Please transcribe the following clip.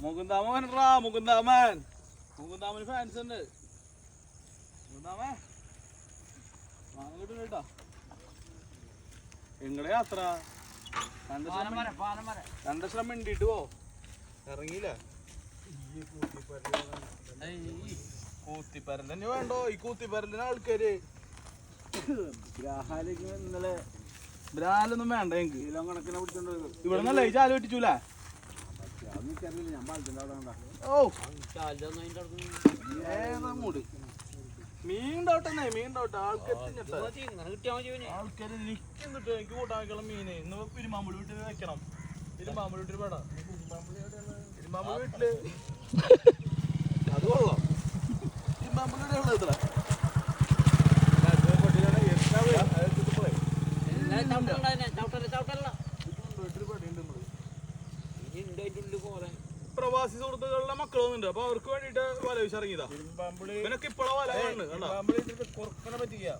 മുകുന്ദാമൻ മുകുന്ദാമൻ മുകുന്ദാമന് fans ഉണ്ട്. മുകുന്ദാമേ വാങ്ങിട്ട് കേട്ടോ. എങ്ങടെ യാത്ര? രണ്ടക്ഷരം മിണ്ടിട്ട് പോ. ഇറങ്ങിയില്ല. കൂത്തിപ്പരൽ തന്നെ വേണ്ടോ? ഈ കൂത്തിപ്പരലിന് ആൾക്കാര് ഇന്നലെ ബ്രാലൊന്നും വേണ്ട. എനിക്ക് കിലോ കണക്കിനെ പിടിച്ചോണ്ട് ഇവിടെ നിന്നല്ലേ ഈ ചാല് വെട്ടിച്ചൂലേ? ഓ മൂട് മീൻ ഉണ്ടാവട്ടെ. മീൻ ഉണ്ടാവട്ടെ. ആൾക്കാര് നിക്കും കിട്ടും. എനിക്ക് കൂട്ടാൻ വെക്കണം മീന്. ഇന്ന് പെരുമാമ്പുളി വീട്ടിൽ വെക്കണം. പെരുമാമ്പുളി വീട്ടിൽ വേണം. പെരുമാമ്പുളി വീട്ടില് അത് കൊള്ളാം. പെരുമാമ്പുളിയുടെ ഉള്ളത് ഇത്ര പ്രവാസി സുഹൃത്തുക്കളുടെ മക്കളൊന്നുണ്ട്. അപ്പൊ അവർക്ക് വേണ്ടിട്ട് വല വിശിറങ്ങിയതാ. ഇവനൊക്കെ ഇപ്പോഴാ വല കാണുന്നത്. കുറക്കനെ പറ്റിക്കുക.